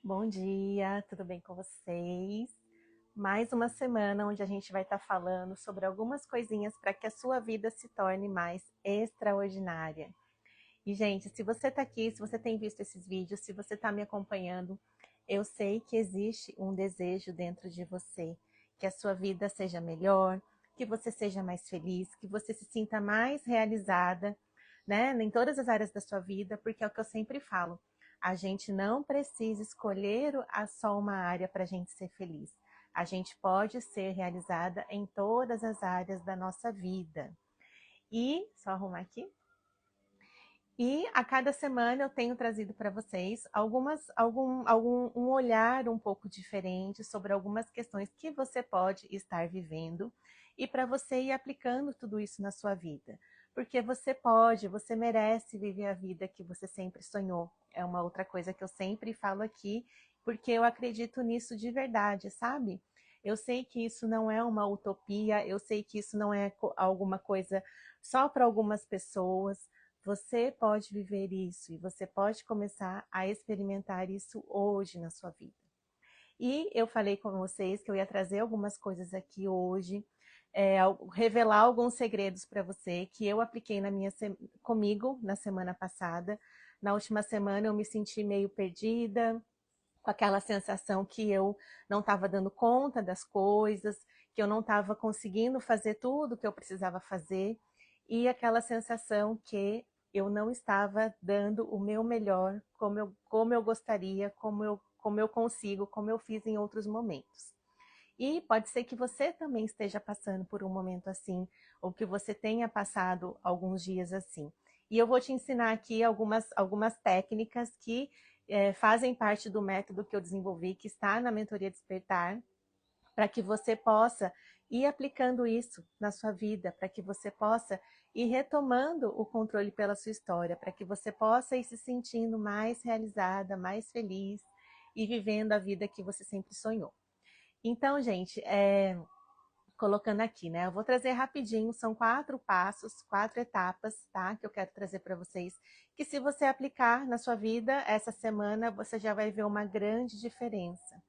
Bom dia, tudo bem com vocês? Mais uma semana onde a gente vai estar falando sobre algumas coisinhas para que a sua vida se torne mais extraordinária. E, gente, se você está aqui, se você tem visto esses vídeos, se você está me acompanhando, eu sei que existe um desejo dentro de você, que a sua vida seja melhor, que você seja mais feliz, que você se sinta mais realizada, né, em todas as áreas da sua vida, porque é o que eu sempre falo. A gente não precisa escolher só uma área para a gente ser feliz. A gente pode ser realizada em todas as áreas da nossa vida. E, só arrumar aqui. E a cada semana eu tenho trazido para vocês um olhar um pouco diferente sobre algumas questões que você pode estar vivendo e para você ir aplicando tudo isso na sua vida. Porque você pode, você merece viver a vida que você sempre sonhou. É uma outra coisa que eu sempre falo aqui, porque eu acredito nisso de verdade, sabe? Eu sei que isso não é uma utopia, eu sei que isso não é alguma coisa só para algumas pessoas. Você pode viver isso e você pode começar a experimentar isso hoje na sua vida. E eu falei com vocês que eu ia trazer algumas coisas aqui hoje, revelar alguns segredos para você que eu apliquei comigo na semana passada. Na última semana eu me senti meio perdida, com aquela sensação que eu não estava dando conta das coisas, que eu não estava conseguindo fazer tudo que eu precisava fazer, e aquela sensação que eu não estava dando o meu melhor, como eu gostaria, como eu consigo, como eu fiz em outros momentos. E pode ser que você também esteja passando por um momento assim, ou que você tenha passado alguns dias assim. E eu vou te ensinar aqui algumas técnicas que fazem parte do método que eu desenvolvi, que está na Mentoria Despertar, para que você possa ir aplicando isso na sua vida, para que você possa ir retomando o controle pela sua história, para que você possa ir se sentindo mais realizada, mais feliz e vivendo a vida que você sempre sonhou. Então, gente, colocando aqui, né? Eu vou trazer rapidinho, são 4 passos, 4 etapas, tá? Que eu quero trazer para vocês, que se você aplicar na sua vida essa semana, você já vai ver uma grande diferença.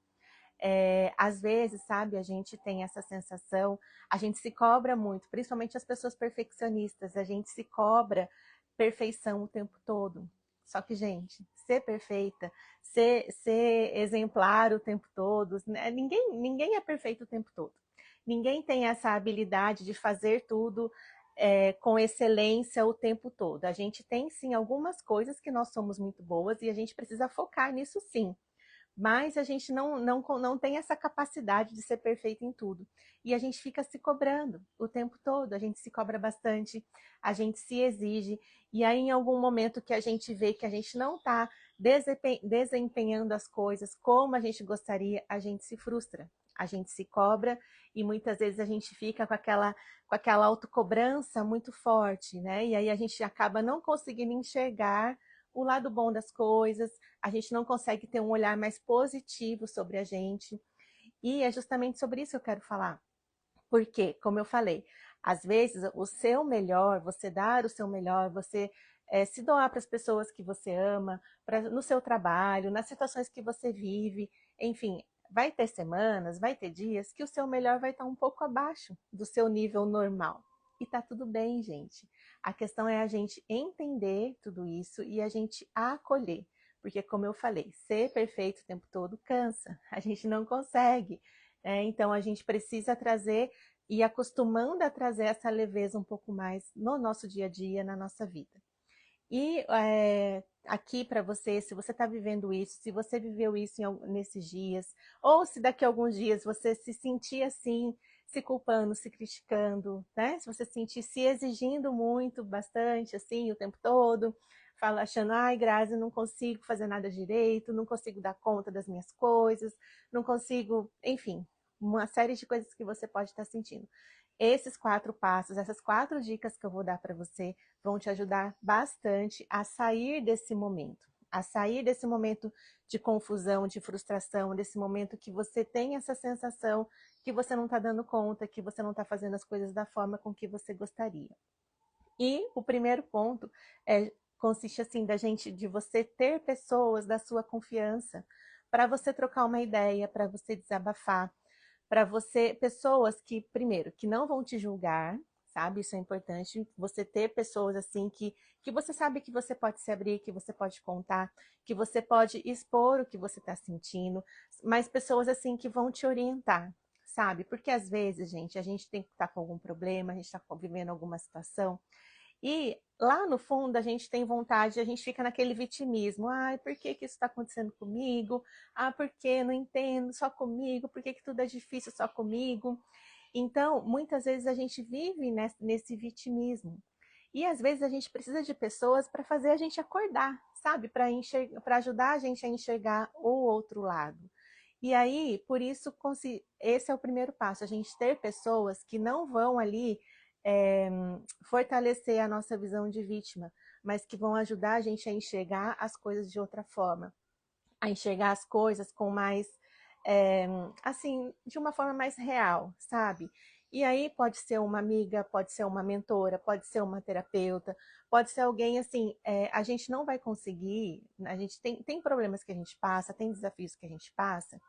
Às vezes, sabe, a gente tem essa sensação, a gente se cobra muito, principalmente as pessoas perfeccionistas, a gente se cobra perfeição o tempo todo. Só que, gente, ser perfeita, ser exemplar o tempo todo, né? Ninguém é perfeito o tempo todo. Ninguém tem essa habilidade de fazer tudo com excelência o tempo todo. A gente tem, sim, algumas coisas que nós somos muito boas e a gente precisa focar nisso, sim, mas a gente não tem essa capacidade de ser perfeito em tudo. E a gente fica se cobrando o tempo todo, a gente se cobra bastante, a gente se exige, e aí em algum momento que a gente vê que a gente não está desempenhando as coisas como a gente gostaria, a gente se frustra, a gente se cobra, e muitas vezes a gente fica com aquela autocobrança muito forte, né? E aí a gente acaba não conseguindo enxergar o lado bom das coisas, a gente não consegue ter um olhar mais positivo sobre a gente. E é justamente sobre isso que eu quero falar. Porque, como eu falei, às vezes o seu melhor, você dar o seu melhor, você se doar para as pessoas que você ama, no seu trabalho, nas situações que você vive, enfim, vai ter semanas, vai ter dias que o seu melhor vai estar um pouco abaixo do seu nível normal. E tá tudo bem, gente. A questão é a gente entender tudo isso e a gente acolher. Porque, como eu falei, ser perfeito o tempo todo cansa. A gente não consegue. Então, a gente precisa trazer e acostumando a trazer essa leveza um pouco mais no nosso dia a dia, na nossa vida. E aqui para você, se você está vivendo isso, se você viveu isso nesses dias, ou se daqui a alguns dias você se sentir assim, se culpando, se criticando, né? Se você se sentir se exigindo muito, bastante, assim, o tempo todo, fala, achando, ai, Grazi, não consigo fazer nada direito, não consigo dar conta das minhas coisas, não consigo, enfim, uma série de coisas que você pode estar sentindo. Esses 4 passos, essas 4 dicas que eu vou dar para você, vão te ajudar bastante a sair desse momento de confusão, de frustração, desse momento que você tem essa sensação que você não está dando conta, que você não está fazendo as coisas da forma com que você gostaria. E o primeiro ponto consiste assim de você ter pessoas da sua confiança, para você trocar uma ideia, para você desabafar, para você, pessoas que, primeiro, que não vão te julgar, sabe? Isso é importante, você ter pessoas assim que você sabe que você pode se abrir, que você pode contar, que você pode expor o que você está sentindo, mas pessoas assim que vão te orientar, sabe? Porque às vezes, gente, a gente tem que estar com algum problema, a gente está vivendo alguma situação, e lá no fundo a gente tem vontade, a gente fica naquele vitimismo. Ai, por que que isso está acontecendo comigo? Ah, por que? Não entendo, só comigo. Por que que tudo é difícil só comigo? Então, muitas vezes a gente vive nesse vitimismo. E às vezes a gente precisa de pessoas para fazer a gente acordar, sabe? Para ajudar a gente a enxergar o outro lado. E aí, por isso, esse é o primeiro passo, a gente ter pessoas que não vão ali é, fortalecer a nossa visão de vítima, mas que vão ajudar a gente a enxergar as coisas de outra forma, a enxergar as coisas com mais, é, assim, de uma forma mais real, sabe? E aí pode ser uma amiga, pode ser uma mentora, pode ser uma terapeuta, pode ser alguém assim, a gente não vai conseguir, a gente tem problemas que a gente passa, tem desafios que a gente passa,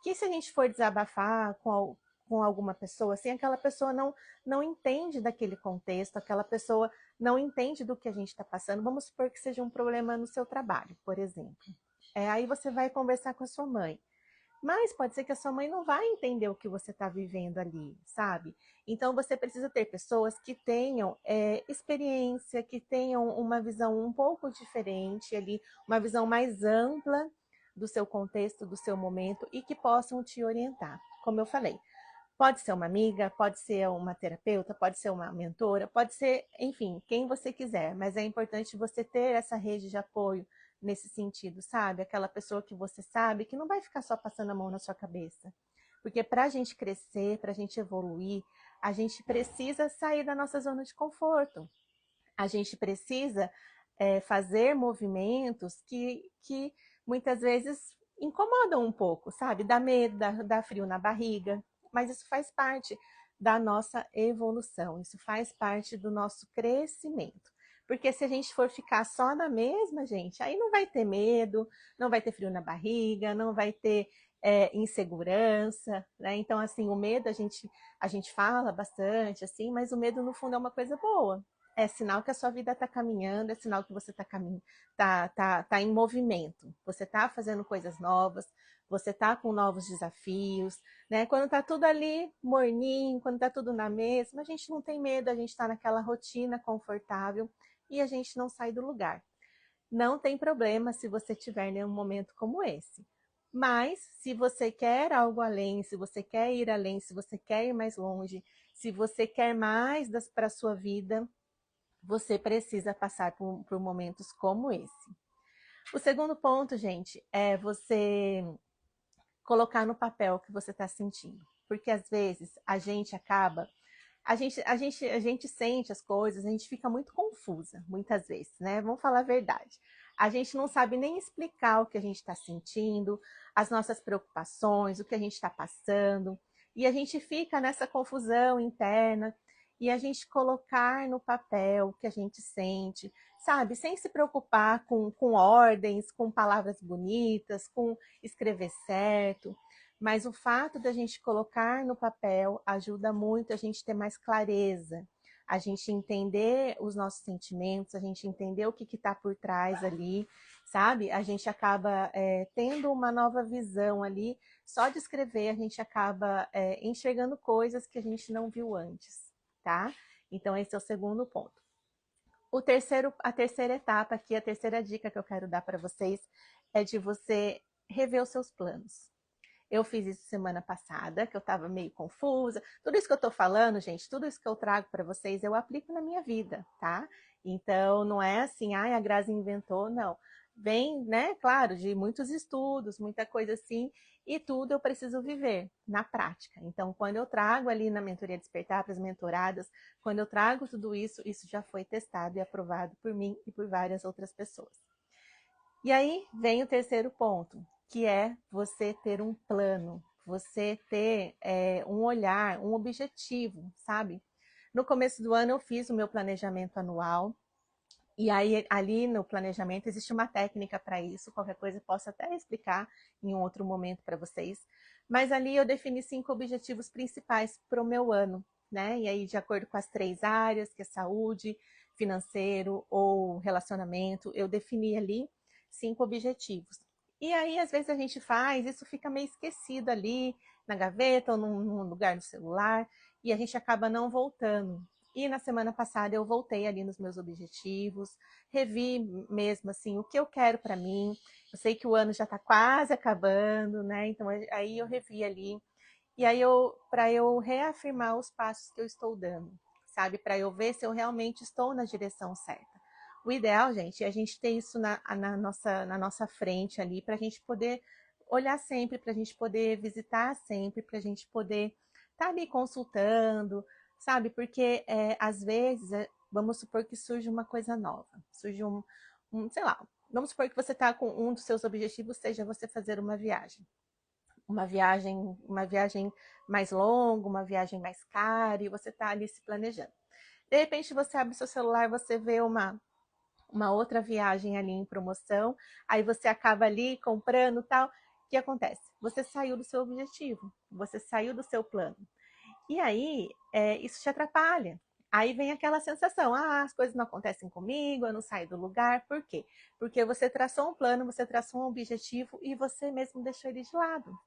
que se a gente for desabafar com alguma pessoa, assim, aquela pessoa não entende daquele contexto, aquela pessoa não entende do que a gente está passando. Vamos supor que seja um problema no seu trabalho, por exemplo. Aí você vai conversar com a sua mãe. Mas pode ser que a sua mãe não vai entender o que você está vivendo ali, sabe? Então você precisa ter pessoas que tenham experiência, que tenham uma visão um pouco diferente ali, uma visão mais ampla do seu contexto, do seu momento e que possam te orientar. Como eu falei, pode ser uma amiga, pode ser uma terapeuta, pode ser uma mentora, pode ser, enfim, quem você quiser, mas é importante você ter essa rede de apoio nesse sentido, sabe? Aquela pessoa que você sabe que não vai ficar só passando a mão na sua cabeça. Porque para a gente crescer, para a gente evoluir, a gente precisa sair da nossa zona de conforto. A gente precisa fazer movimentos que muitas vezes incomodam um pouco, sabe? Dá medo, dá frio na barriga, mas isso faz parte da nossa evolução, isso faz parte do nosso crescimento. Porque se a gente for ficar só na mesma, gente, aí não vai ter medo, não vai ter frio na barriga, não vai ter insegurança, né? Então, assim, o medo a gente fala bastante, assim, mas o medo no fundo é uma coisa boa. É sinal que a sua vida está caminhando, é sinal que você está tá em movimento. Você está fazendo coisas novas, você está com novos desafios, né? Quando está tudo ali morninho, quando está tudo na mesma, a gente não tem medo, a gente está naquela rotina confortável e a gente não sai do lugar. Não tem problema se você tiver em um momento como esse. Mas se você quer algo além, se você quer ir além, se você quer ir mais longe, se você quer mais para a sua vida, você precisa passar por momentos como esse. O segundo ponto, gente, é você colocar no papel o que você está sentindo. Porque às vezes a gente acaba, a gente sente as coisas, a gente fica muito confusa, muitas vezes, né? Vamos falar a verdade. A gente não sabe nem explicar o que a gente está sentindo, as nossas preocupações, o que a gente está passando, e a gente fica nessa confusão interna, e a gente colocar no papel o que a gente sente, sabe? Sem se preocupar com ordens, com palavras bonitas, com escrever certo. Mas o fato da gente colocar no papel ajuda muito a gente ter mais clareza, a gente entender os nossos sentimentos, a gente entender o que está por trás ali, sabe? A gente acaba tendo uma nova visão ali. Só de escrever, a gente acaba enxergando coisas que a gente não viu antes, tá? Então, esse é o segundo ponto. A terceira etapa aqui, a terceira dica que eu quero dar para vocês é de você rever os seus planos. Eu fiz isso semana passada, que eu estava meio confusa. Tudo isso que eu estou falando, gente, tudo isso que eu trago para vocês, eu aplico na minha vida, tá? Então, não é assim, ai, a Grazi inventou, não. Vem, né, claro, de muitos estudos, muita coisa assim, e tudo eu preciso viver na prática. Então, quando eu trago ali na Mentoria Despertar para as mentoradas, quando eu trago tudo isso, isso já foi testado e aprovado por mim e por várias outras pessoas. E aí vem o terceiro ponto, que é você ter um plano, você ter um olhar, um objetivo, sabe? No começo do ano eu fiz o meu planejamento anual, E aí, ali no planejamento, existe uma técnica para isso, qualquer coisa eu posso até explicar em um outro momento para vocês. Mas ali eu defini 5 objetivos principais para o meu ano, né? E aí, de acordo com as 3 áreas, que é saúde, financeiro ou relacionamento, eu defini ali 5 objetivos. E aí, às vezes, a gente faz, isso fica meio esquecido ali na gaveta ou num lugar no celular, e a gente acaba não voltando. E na semana passada eu voltei ali nos meus objetivos, revi mesmo assim o que eu quero para mim. Eu sei que o ano já está quase acabando, né? Então aí eu revi ali. E aí para eu reafirmar os passos que eu estou dando, sabe? Para eu ver se eu realmente estou na direção certa. O ideal, gente, é a gente ter isso na nossa frente ali, para a gente poder olhar sempre, para a gente poder visitar sempre, para a gente poder estar ali consultando, sabe? Porque às vezes, vamos supor que surge uma coisa nova, surge sei lá, vamos supor que você está com um dos seus objetivos, seja você fazer uma viagem mais longa, uma viagem mais cara, e você está ali se planejando. De repente você abre seu celular, você vê uma outra viagem ali em promoção, aí você acaba ali comprando tal. O que acontece? Você saiu do seu objetivo, você saiu do seu plano. E aí, isso te atrapalha. Aí vem aquela sensação, as coisas não acontecem comigo, eu não saio do lugar. Por quê? Porque você traçou um plano, você traçou um objetivo e você mesmo deixou ele de lado.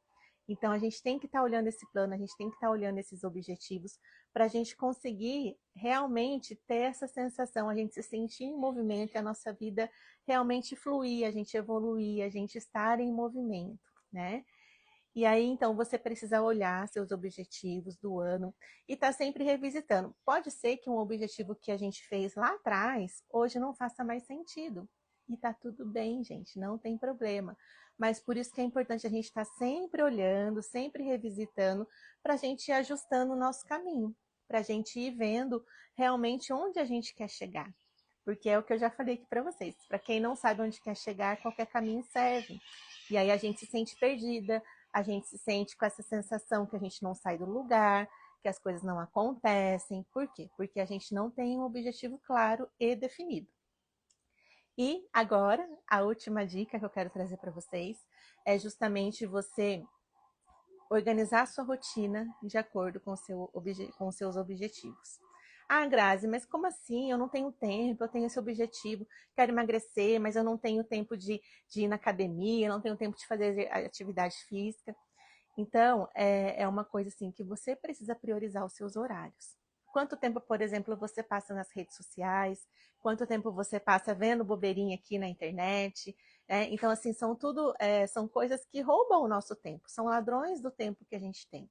Então, a gente tem que estar olhando esse plano, a gente tem que estar olhando esses objetivos para a gente conseguir realmente ter essa sensação, a gente se sentir em movimento e a nossa vida realmente fluir, a gente evoluir, a gente estar em movimento, né? E aí, então, você precisa olhar seus objetivos do ano e estar sempre revisitando. Pode ser que um objetivo que a gente fez lá atrás, hoje não faça mais sentido. E tá tudo bem, gente, não tem problema. Mas por isso que é importante a gente estar sempre olhando, sempre revisitando, para a gente ir ajustando o nosso caminho, para a gente ir vendo realmente onde a gente quer chegar. Porque é o que eu já falei aqui para vocês. Para quem não sabe onde quer chegar, qualquer caminho serve. E aí a gente se sente perdida, a gente se sente com essa sensação que a gente não sai do lugar, que as coisas não acontecem. Por quê? Porque a gente não tem um objetivo claro e definido. E agora, a última dica que eu quero trazer para vocês é justamente você organizar a sua rotina de acordo com os seus objetivos. Ah, Grazi, mas como assim? Eu não tenho tempo, eu tenho esse objetivo, quero emagrecer, mas eu não tenho tempo de ir na academia, eu não tenho tempo de fazer atividade física. Então, é uma coisa assim que você precisa priorizar os seus horários. Quanto tempo, por exemplo, você passa nas redes sociais? Quanto tempo você passa vendo bobeirinha aqui na internet? Então, assim, são coisas que roubam o nosso tempo, são ladrões do tempo que a gente tem.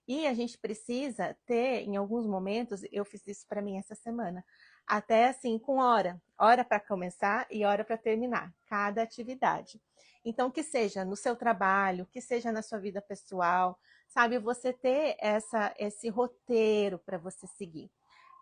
E a gente precisa ter, em alguns momentos, eu fiz isso para mim essa semana, até assim, com hora para começar e hora para terminar, cada atividade. Então, que seja no seu trabalho, que seja na sua vida pessoal, sabe, você ter esse roteiro para você seguir.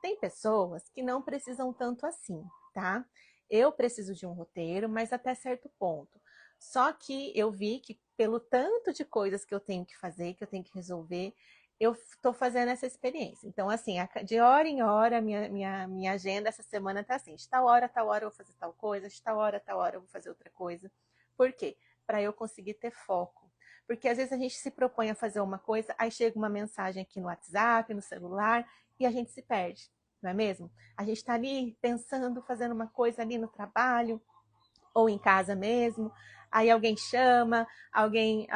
Tem pessoas que não precisam tanto assim, tá? Eu preciso de um roteiro, mas até certo ponto. Só que eu vi que pelo tanto de coisas que eu tenho que fazer, que eu tenho que resolver, eu estou fazendo essa experiência. Então, assim, de hora em hora, minha agenda essa semana está assim: de tal hora eu vou fazer tal coisa, de tal hora eu vou fazer outra coisa. Por quê? Para eu conseguir ter foco. Porque às vezes a gente se propõe a fazer uma coisa, aí chega uma mensagem aqui no WhatsApp, no celular, e a gente se perde, não é mesmo? A gente está ali pensando, fazendo uma coisa ali no trabalho, ou em casa mesmo, aí alguém chama, alguém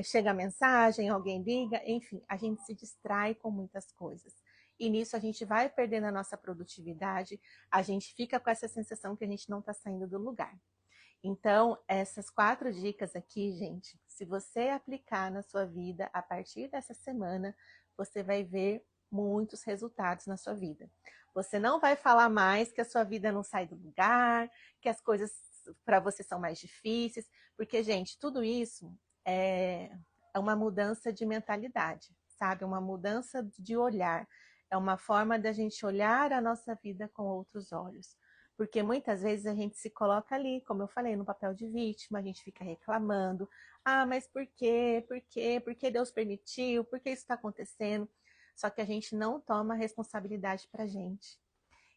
chega a mensagem, alguém liga, enfim, a gente se distrai com muitas coisas. E nisso a gente vai perdendo a nossa produtividade, a gente fica com essa sensação que a gente não está saindo do lugar. Então, essas 4 dicas aqui, gente, se você aplicar na sua vida a partir dessa semana, você vai ver muitos resultados na sua vida. Você não vai falar mais que a sua vida não sai do lugar, que as coisas para você são mais difíceis, porque, gente, tudo isso é uma mudança de mentalidade, sabe? Uma mudança de olhar. É uma forma da gente olhar a nossa vida com outros olhos. Porque muitas vezes a gente se coloca ali, como eu falei, no papel de vítima, a gente fica reclamando. Ah, mas por quê? Por quê? Por que Deus permitiu? Por que isso está acontecendo? Só que a gente não toma responsabilidade para a gente.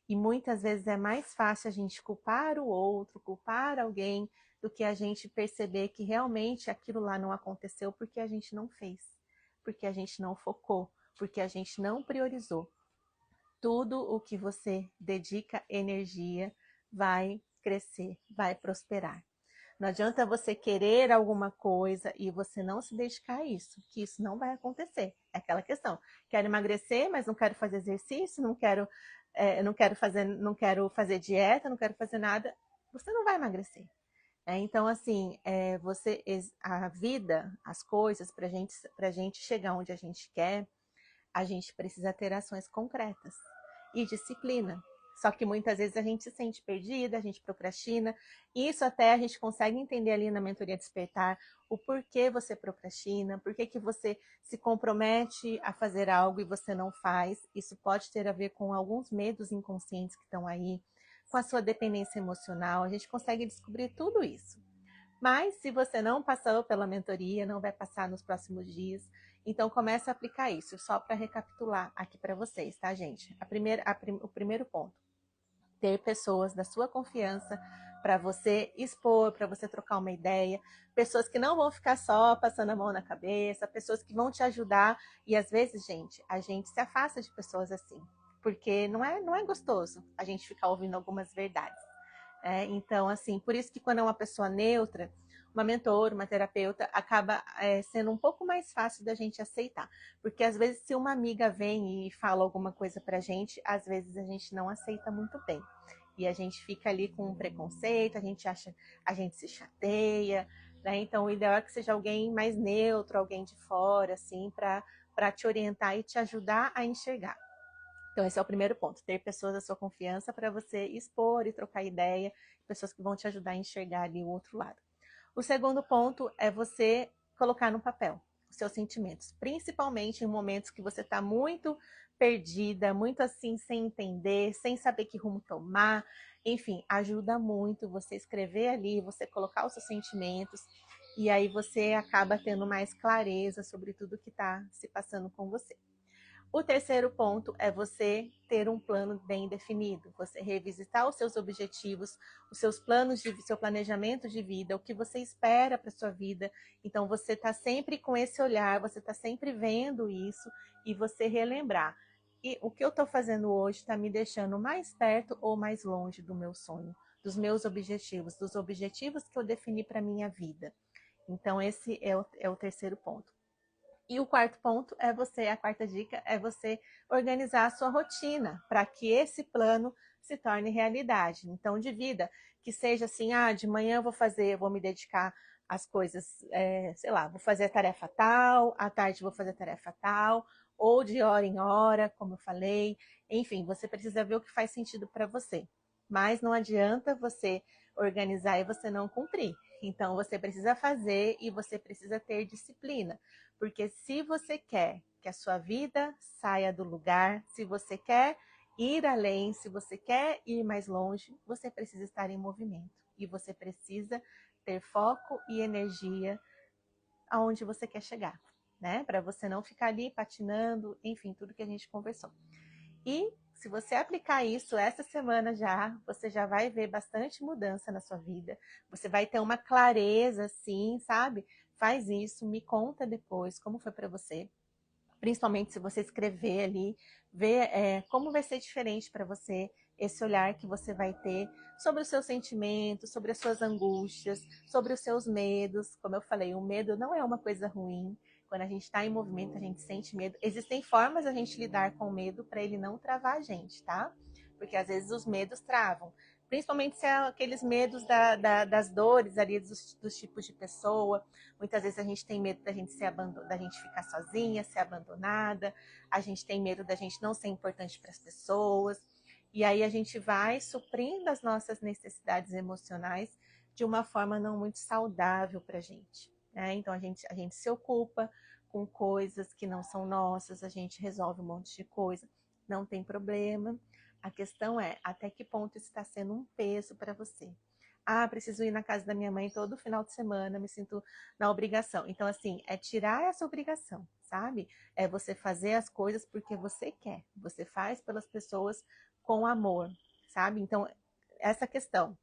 E muitas vezes é mais fácil a gente culpar o outro, culpar alguém, do que a gente perceber que realmente aquilo lá não aconteceu porque a gente não fez, porque a gente não focou, porque a gente não priorizou. Tudo o que você dedica energia vai crescer, vai prosperar. Não adianta você querer alguma coisa e você não se dedicar a isso, que isso não vai acontecer. É aquela questão. Quero emagrecer, mas não quero fazer exercício, não quero fazer dieta, não quero fazer nada. Você não vai emagrecer. Então, assim, a vida, as coisas, para gente chegar onde a gente quer, a gente precisa ter ações concretas e disciplina. Só que muitas vezes a gente se sente perdida, a gente procrastina. Isso até a gente consegue entender ali na mentoria Despertar o porquê você procrastina, por que você se compromete a fazer algo e você não faz. Isso pode ter a ver com alguns medos inconscientes que estão aí, com a sua dependência emocional. A gente consegue descobrir tudo isso. Mas se você não passou pela mentoria, não vai passar nos próximos dias, então comece a aplicar isso, só para recapitular aqui para vocês, tá, gente? O primeiro ponto, ter pessoas da sua confiança para você expor, para você trocar uma ideia, pessoas que não vão ficar só passando a mão na cabeça, pessoas que vão te ajudar, e às vezes, gente, a gente se afasta de pessoas assim, porque não é gostoso a gente ficar ouvindo algumas verdades. Então, assim, por isso que quando é uma pessoa neutra, uma mentora, uma terapeuta, acaba sendo um pouco mais fácil da gente aceitar. Porque às vezes se uma amiga vem e fala alguma coisa pra gente, às vezes a gente não aceita muito bem. E a gente fica ali com um preconceito, a gente se chateia, né? Então o ideal é que seja alguém mais neutro, alguém de fora, assim, para te orientar e te ajudar a enxergar. Então, esse é o primeiro ponto, ter pessoas da sua confiança para você expor e trocar ideia, pessoas que vão te ajudar a enxergar ali o outro lado. O segundo ponto é você colocar no papel os seus sentimentos, principalmente em momentos que você está muito perdida, muito assim, sem entender, sem saber que rumo tomar. Enfim, ajuda muito você escrever ali, você colocar os seus sentimentos, e aí você acaba tendo mais clareza sobre tudo que está se passando com você. O terceiro ponto é você ter um plano bem definido, você revisitar os seus objetivos, os seus planos seu planejamento de vida, o que você espera para sua vida. Então você está sempre com esse olhar, você está sempre vendo isso e você relembrar. E o que eu estou fazendo hoje está me deixando mais perto ou mais longe do meu sonho, dos meus objetivos, dos objetivos que eu defini para minha vida. Então esse é o terceiro ponto. E o quarto ponto a quarta dica é você organizar a sua rotina para que esse plano se torne realidade. Então, de vida, que seja assim, de manhã vou me dedicar às coisas, sei lá, vou fazer a tarefa tal, à tarde vou fazer a tarefa tal, ou de hora em hora, como eu falei. Enfim, você precisa ver o que faz sentido para você. Mas não adianta você organizar e você não cumprir. Então, você precisa fazer e você precisa ter disciplina. Porque se você quer que a sua vida saia do lugar, se você quer ir além, se você quer ir mais longe, você precisa estar em movimento. E você precisa ter foco e energia aonde você quer chegar, né? Para você não ficar ali patinando, enfim, tudo que a gente conversou. E se você aplicar isso essa semana já, você já vai ver bastante mudança na sua vida. Você vai ter uma clareza, assim, sabe? Faz isso, me conta depois como foi para você. Principalmente se você escrever ali, ver como vai ser diferente para você esse olhar que você vai ter sobre os seus sentimentos, sobre as suas angústias, sobre os seus medos. Como eu falei, o medo não é uma coisa ruim. Quando a gente está em movimento, a gente sente medo. Existem formas de a gente lidar com o medo para ele não travar a gente, tá? Porque às vezes os medos travam. Principalmente se é aqueles medos das dores ali, dos tipos de pessoa. Muitas vezes a gente tem medo da gente ficar sozinha, ser abandonada. A gente tem medo da gente não ser importante para as pessoas. E aí a gente vai suprindo as nossas necessidades emocionais de uma forma não muito saudável para a gente. Né? Então a gente se ocupa com coisas que não são nossas, a gente resolve um monte de coisa, não tem problema. A questão é até que ponto isso está sendo um peso para você. Preciso ir na casa da minha mãe todo final de semana, me sinto na obrigação. Então, assim, é tirar essa obrigação, sabe? É você fazer as coisas porque você quer. Você faz pelas pessoas com amor, sabe? Então, essa questão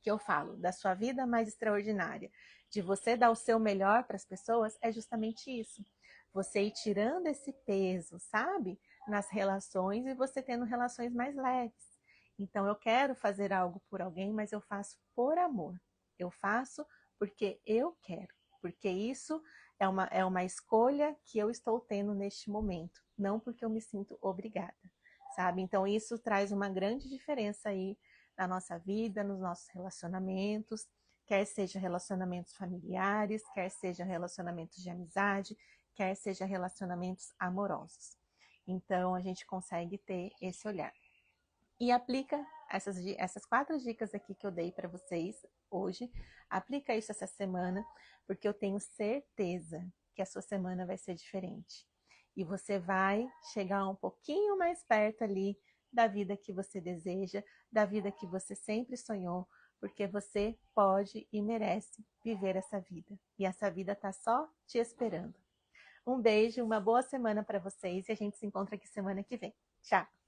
que eu falo da sua vida mais extraordinária, de você dar o seu melhor para as pessoas, é justamente isso. Você ir tirando esse peso, sabe? Nas relações e você tendo relações mais leves. Então, eu quero fazer algo por alguém, mas eu faço por amor. Eu faço porque eu quero. Porque isso é uma escolha que eu estou tendo neste momento. Não porque eu me sinto obrigada, sabe? Então, isso traz uma grande diferença aí na nossa vida, nos nossos relacionamentos, quer seja relacionamentos familiares, quer seja relacionamentos de amizade, quer seja relacionamentos amorosos. Então, a gente consegue ter esse olhar. E aplica essas 4 dicas aqui que eu dei para vocês hoje. Aplica isso essa semana, porque eu tenho certeza que a sua semana vai ser diferente. E você vai chegar um pouquinho mais perto ali da vida que você deseja, da vida que você sempre sonhou, porque você pode e merece viver essa vida. E essa vida está só te esperando. Um beijo, uma boa semana para vocês e a gente se encontra aqui semana que vem. Tchau!